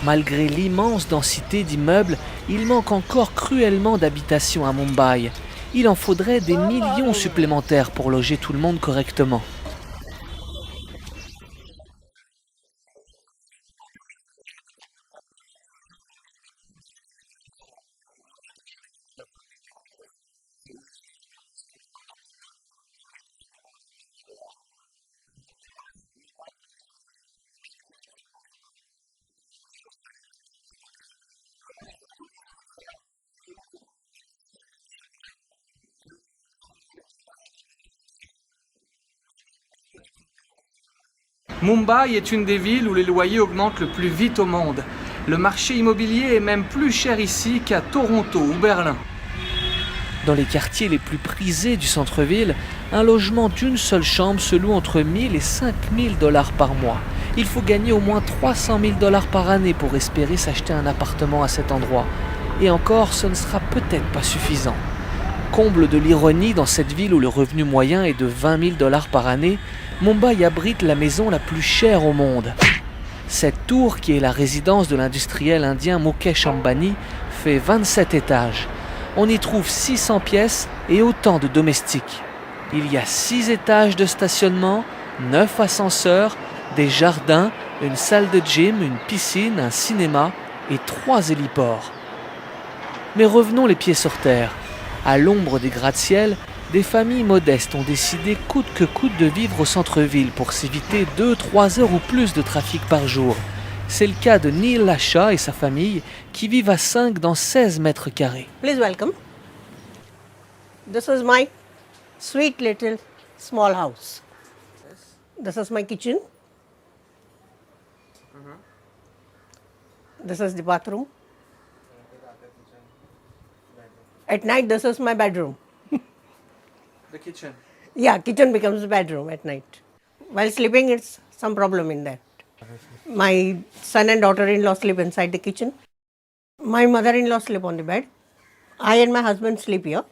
Malgré l'immense densité d'immeubles, il manque encore cruellement d'habitations à Mumbai. Il en faudrait des millions supplémentaires pour loger tout le monde correctement. Mumbai est une des villes où les loyers augmentent le plus vite au monde. Le marché immobilier est même plus cher ici qu'à Toronto ou Berlin. Dans les quartiers les plus prisés du centre-ville, un logement d'une seule chambre se loue entre 1000 et 5000 dollars par mois. Il faut gagner au moins 300 000 dollars par année pour espérer s'acheter un appartement à cet endroit. Et encore, ce ne sera peut-être pas suffisant. Comble de l'ironie, dans cette ville où le revenu moyen est de 20 000 dollars par année, Mumbai abrite la maison la plus chère au monde. Cette tour, qui est la résidence de l'industriel indien Mukesh Ambani, fait 27 étages. On y trouve 600 pièces et autant de domestiques. Il y a 6 étages de stationnement, 9 ascenseurs, des jardins, une salle de gym, une piscine, un cinéma et 3 héliports. Mais revenons les pieds sur terre. À l'ombre des gratte-ciel, des familles modestes ont décidé coûte que coûte de vivre au centre-ville pour s'éviter 2-3 heures ou plus de trafic par jour. C'est le cas de Neil Lasha et sa famille qui vivent à 5 dans 16 mètres carrés. Please welcome. This is my sweet little small house. This is my kitchen. This is the bathroom. At night, this is my bedroom. The kitchen. Yeah, kitchen becomes bedroom at night. While sleeping, it's some problem in that. My son and daughter-in-law sleep inside the kitchen. My mother-in-law sleep on the bed. I and my husband sleep here.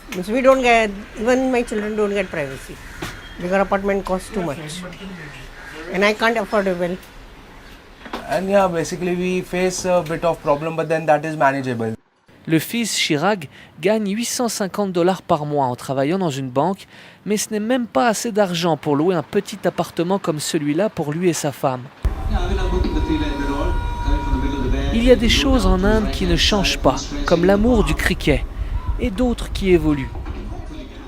Because we don't get, even my children don't get privacy. Bigger apartment costs too much. And I can't afford a bill. And yeah, basically we face a bit of problem, but then that is manageable. Le fils Chirag gagne 850 dollars par mois en travaillant dans une banque, mais ce n'est même pas assez d'argent pour louer un petit appartement comme celui-là pour lui et sa femme. Il y a des choses en Inde qui ne changent pas, comme l'amour du cricket, et d'autres qui évoluent.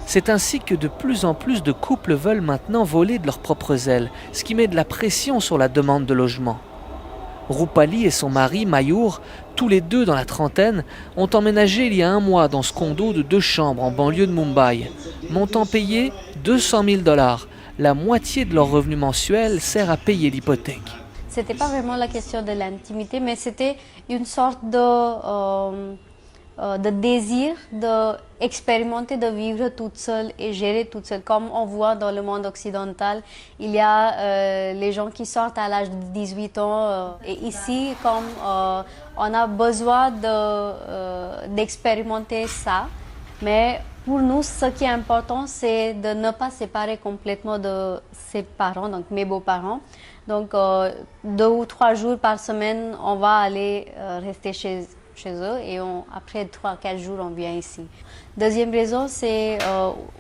C'est ainsi que de plus en plus de couples veulent maintenant voler de leurs propres ailes, ce qui met de la pression sur la demande de logement. Rupali et son mari, Mayur, tous les deux dans la trentaine, ont emménagé il y a un mois dans ce condo de 2 chambres en banlieue de Mumbai. Montant payé, 200 000 dollars. La moitié de leur revenu mensuel sert à payer l'hypothèque. C'était pas vraiment la question de l'intimité, mais c'était une sorte de désir d'expérimenter, de vivre toute seule et gérer toute seule. Comme on voit dans le monde occidental, il y a les gens qui sortent à l'âge de 18 ans. Et ici, comme on a besoin d'expérimenter ça, mais pour nous, ce qui est important, c'est de ne pas séparer complètement de ses parents, donc mes beaux-parents. Donc, 2 ou 3 jours par semaine, on va aller rester chez eux et après 3-4 jours, on vient ici. Deuxième raison, c'est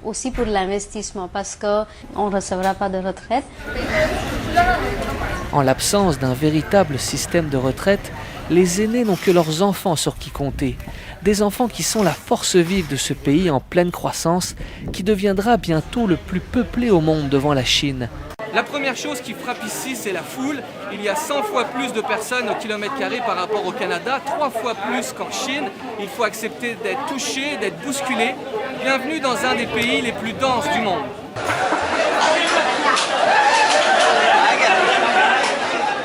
aussi pour l'investissement parce qu'on ne recevra pas de retraite. En l'absence d'un véritable système de retraite, les aînés n'ont que leurs enfants sur qui compter. Des enfants qui sont la force vive de ce pays en pleine croissance, qui deviendra bientôt le plus peuplé au monde devant la Chine. La première chose qui frappe ici, c'est la foule. Il y a 100 fois plus de personnes au kilomètre carré par rapport au Canada, 3 fois plus qu'en Chine. Il faut accepter d'être touché, d'être bousculé. Bienvenue dans un des pays les plus denses du monde.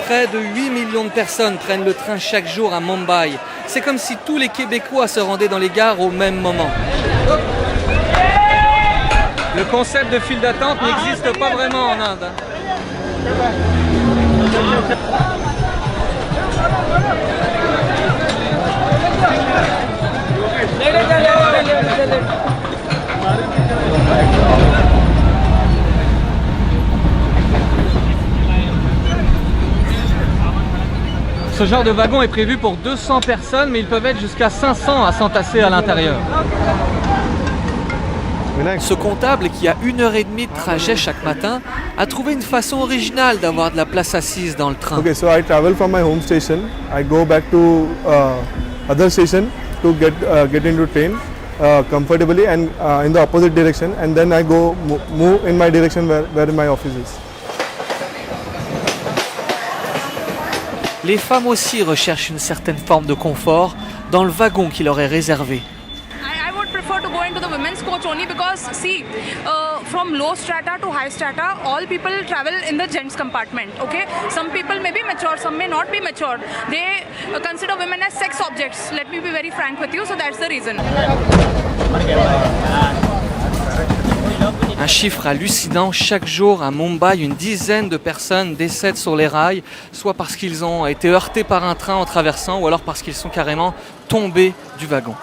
Près de 8 millions de personnes prennent le train chaque jour à Mumbai. C'est comme si tous les Québécois se rendaient dans les gares au même moment. Le concept de file d'attente n'existe pas vraiment en Inde. Ce genre de wagon est prévu pour 200 personnes, mais ils peuvent être jusqu'à 500 à s'entasser à l'intérieur. Ce comptable, qui a 1h30 de trajet chaque matin, a trouvé une façon originale d'avoir de la place assise dans le train. Okay, so I travel from my home station. I go back to other station to get into train comfortably and in the opposite direction, and then I go move in my direction where my office is. Les femmes aussi recherchent une certaine forme de confort dans le wagon qui leur est réservé. I would prefer to go into the women's coach only because, see, from low strata to high strata, all people travel in the gents compartment, okay? Some people may be mature, some may not be mature. They consider women as sex objects. Let me be very frank with you, so that's the reason. Un chiffre hallucinant, chaque jour à Mumbai, une dizaine de personnes décèdent sur les rails, soit parce qu'ils ont été heurtés par un train en traversant, ou alors parce qu'ils sont carrément tombés du wagon.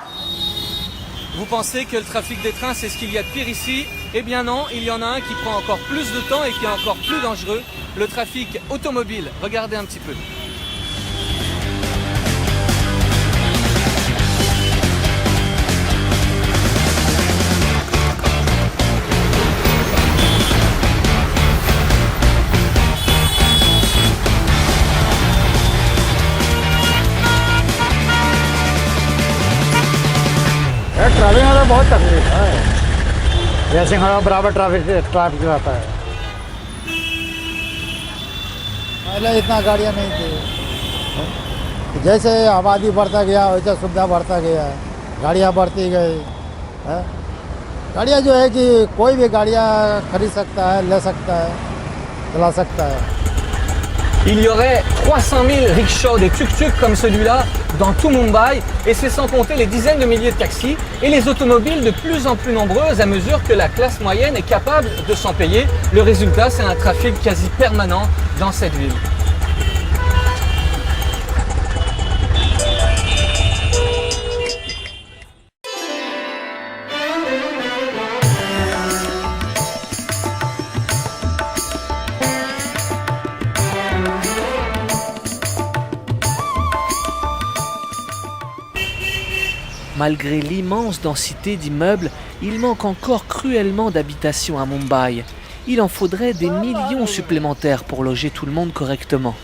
Vous pensez que le trafic des trains, c'est ce qu'il y a de pire ici? Eh bien non, il y en a un qui prend encore plus de temps et qui est encore plus dangereux, le trafic automobile. Regardez un petit peu. Travelling में तो बहुत तकलीफ है। जैसे हमारा बराबर ट्रैफिक रहता है। पहले इतना गाड़ियाँ नहीं थी। जैसे आबादी बढ़ता गया वैसे सुविधा बढ़ता गया, गाड़ियाँ बढ़ती गई। गाड़ियाँ जो है कि कोई भी गाड़ियाँ खरीद सकता है, ले सकता है, चला सकता है। Il y aurait 300 000 rickshaws, des tuk-tuk comme celui-là, dans tout Mumbai, et c'est sans compter les dizaines de milliers de taxis et les automobiles de plus en plus nombreuses à mesure que la classe moyenne est capable de s'en payer. Le résultat, c'est un trafic quasi permanent dans cette ville. Malgré l'immense densité d'immeubles, il manque encore cruellement d'habitations à Mumbai. Il en faudrait des millions supplémentaires pour loger tout le monde correctement.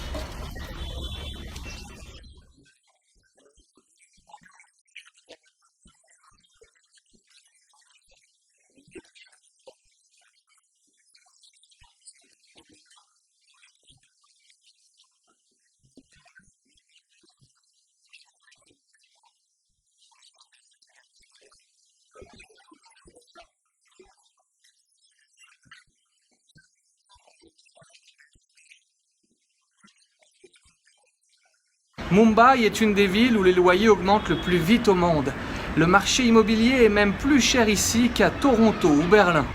Mumbai est une des villes où les loyers augmentent le plus vite au monde. Le marché immobilier est même plus cher ici qu'à Toronto ou Berlin.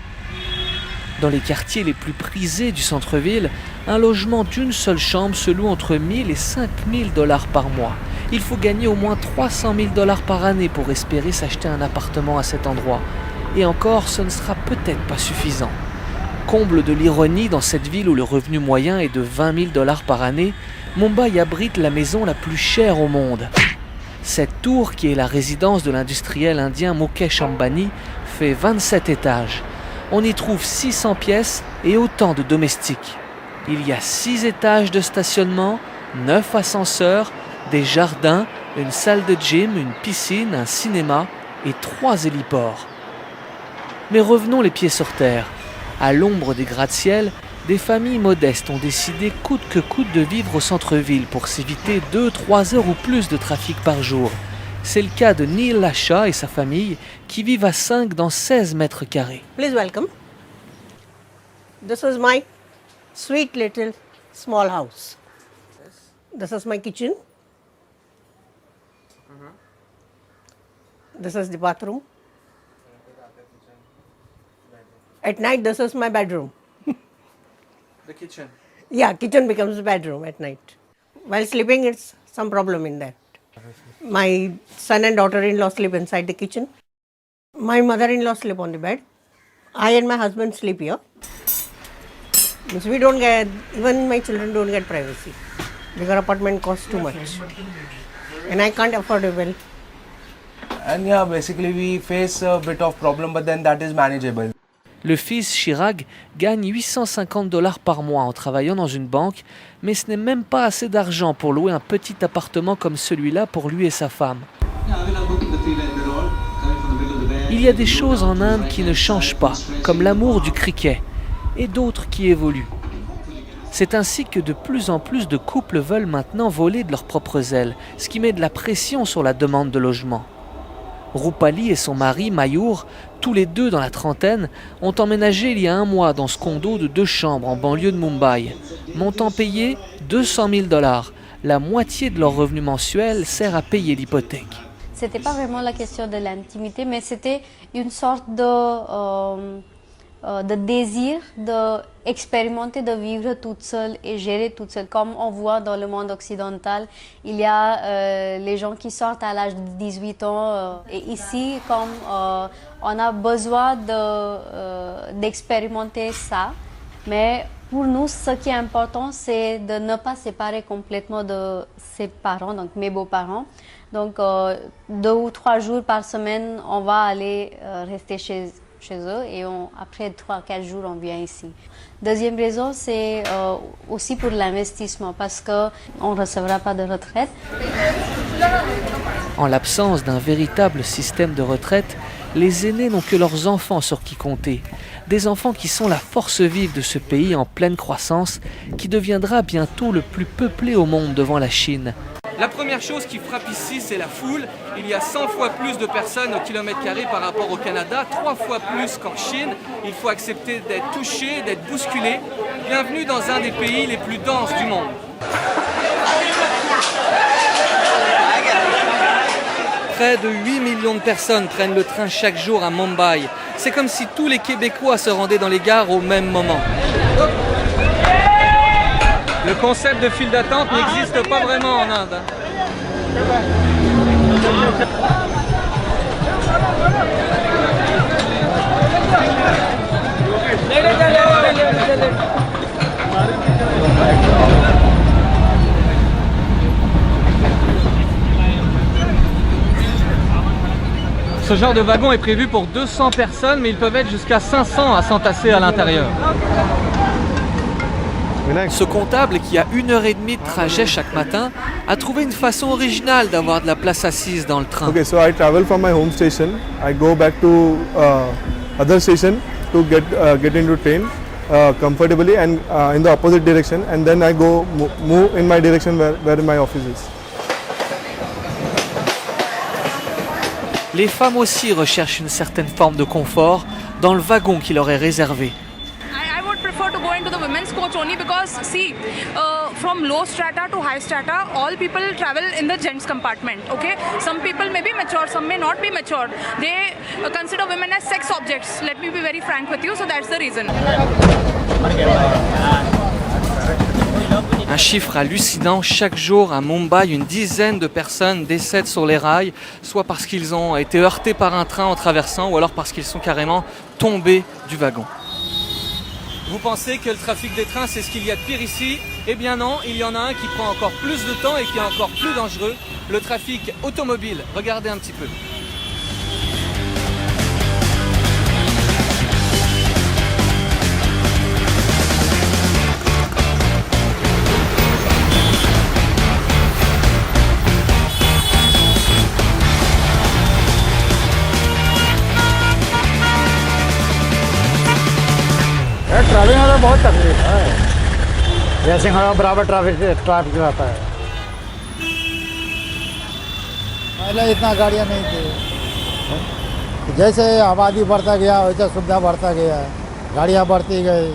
Dans les quartiers les plus prisés du centre-ville, un logement d'une seule chambre se loue entre 1000 et 5000 dollars par mois. Il faut gagner au moins 300 000 dollars par année pour espérer s'acheter un appartement à cet endroit. Et encore, ce ne sera peut-être pas suffisant. Comble de l'ironie, dans cette ville où le revenu moyen est de 20 000 dollars par année, Mumbai abrite la maison la plus chère au monde. Cette tour, qui est la résidence de l'industriel indien Mukesh Ambani, fait 27 étages. On y trouve 600 pièces et autant de domestiques. Il y a 6 étages de stationnement, 9 ascenseurs, des jardins, une salle de gym, une piscine, un cinéma et 3 héliports. Mais revenons les pieds sur terre. À l'ombre des gratte-ciel, des familles modestes ont décidé coûte que coûte de vivre au centre-ville pour s'éviter 2-3 heures ou plus de trafic par jour. C'est le cas de Neil Lasha et sa famille qui vivent à 5 dans 16 mètres carrés. Please welcome. This is my sweet little small house. This is my kitchen. This is the bathroom. At night, this is my bedroom. The kitchen. Yeah, kitchen becomes bedroom at night. While sleeping, it's some problem in that. My son and daughter-in-law sleep inside the kitchen. My mother-in-law sleep on the bed. I and my husband sleep here. Means we don't get, even my children don't get privacy. Bigger apartment costs too much. And I can't afford it well. And yeah, basically we face a bit of problem, but then that is manageable. Le fils Chirag gagne 850 $ par mois en travaillant dans une banque, mais ce n'est même pas assez d'argent pour louer un petit appartement comme celui-là pour lui et sa femme. Il y a des choses en Inde qui ne changent pas, comme l'amour du cricket, et d'autres qui évoluent. C'est ainsi que de plus en plus de couples veulent maintenant voler de leurs propres ailes, ce qui met de la pression sur la demande de logement. Rupali et son mari, Mayur, tous les deux dans la trentaine, ont emménagé il y a un mois dans ce condo de 2 chambres en banlieue de Mumbai. Montant payé 200 000 $. La moitié de leur revenu mensuel sert à payer l'hypothèque. C'était pas vraiment la question de l'intimité, mais c'était une sorte de désir d'expérimenter, de vivre toute seule et gérer toute seule. Comme on voit dans le monde occidental, il y a les gens qui sortent à l'âge de 18 ans. Et ici, comme on a besoin d'expérimenter ça, mais pour nous, ce qui est important, c'est de ne pas séparer complètement de ses parents, donc mes beaux-parents. Donc, 2 ou 3 jours par semaine, on va aller rester chez eux et après 3-4 jours, on vient ici. Deuxième raison, c'est aussi pour l'investissement parce qu'on ne recevra pas de retraite. En l'absence d'un véritable système de retraite, les aînés n'ont que leurs enfants sur qui compter. Des enfants qui sont la force vive de ce pays en pleine croissance, qui deviendra bientôt le plus peuplé au monde devant la Chine. La première chose qui frappe ici, c'est la foule. Il y a 100 fois plus de personnes au kilomètre carré par rapport au Canada, 3 fois plus qu'en Chine. Il faut accepter d'être touché, d'être bousculé. Bienvenue dans un des pays les plus denses du monde. Près de 8 millions de personnes prennent le train chaque jour à Mumbai. C'est comme si tous les Québécois se rendaient dans les gares au même moment. Le concept de file d'attente n'existe pas vraiment en Inde. Ce genre de wagon est prévu pour 200 personnes, mais ils peuvent être jusqu'à 500 à s'entasser à l'intérieur. Ce comptable, qui a 1h30 de trajet chaque matin, a trouvé une façon originale d'avoir de la place assise dans le train. Okay, so I travel from my home station. I go back to other station to get into train comfortably and in the opposite direction, and then I go move in my direction where my office is. Les femmes aussi recherchent une certaine forme de confort dans le wagon qui leur est réservé. I would prefer to go into the women's coach only because, see, from low strata to high strata, all people travel in the gents compartment, okay? Some people may be mature, some may not be mature. They consider women as sex objects. Let me be very frank with you, so that's the reason. Un chiffre hallucinant, chaque jour à Mumbai, une dizaine de personnes décèdent sur les rails, soit parce qu'ils ont été heurtés par un train en traversant, ou alors parce qu'ils sont carrément tombés du wagon. Vous pensez que le trafic des trains, c'est ce qu'il y a de pire ici? Eh bien non, il y en a un qui prend encore plus de temps et qui est encore plus dangereux, le trafic automobile. Regardez un petit peu. Travelling में तो बहुत तकलीफ है। जैसे हमारा बराबर ट्रैफिक रहता है। पहले इतना गाड़ियाँ नहीं थी। जैसे आबादी बढ़ता गया वैसे सुविधा बढ़ता गया, गाड़ियाँ बढ़ती गई।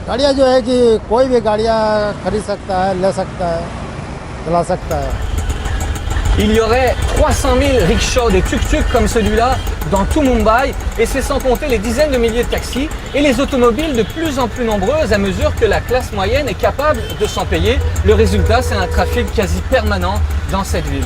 गाड़ियाँ जो है कि कोई भी गाड़ियाँ खरीद सकता है, ले सकता है, चला सकता है। Il y aurait 300 000 rickshaws, des tuk-tuk comme celui-là, dans tout Mumbai, et c'est sans compter les dizaines de milliers de taxis et les automobiles de plus en plus nombreuses à mesure que la classe moyenne est capable de s'en payer. Le résultat, c'est un trafic quasi permanent dans cette ville.